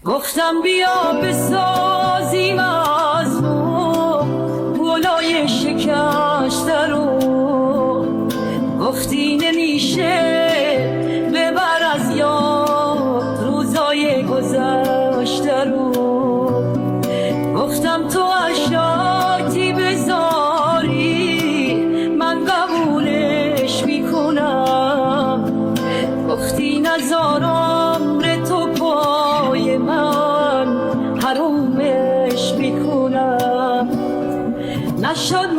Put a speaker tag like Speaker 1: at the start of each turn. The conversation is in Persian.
Speaker 1: گفتم بیا بسازیم از نو گلای شکشته رو، گفتی نمیشه ببر از یاد روزای گذشته رو. گفتم تو اشاتی بذاری من قبولش میکنم، گفتی نذارم ره تو پای من حرومش میکنم. نشد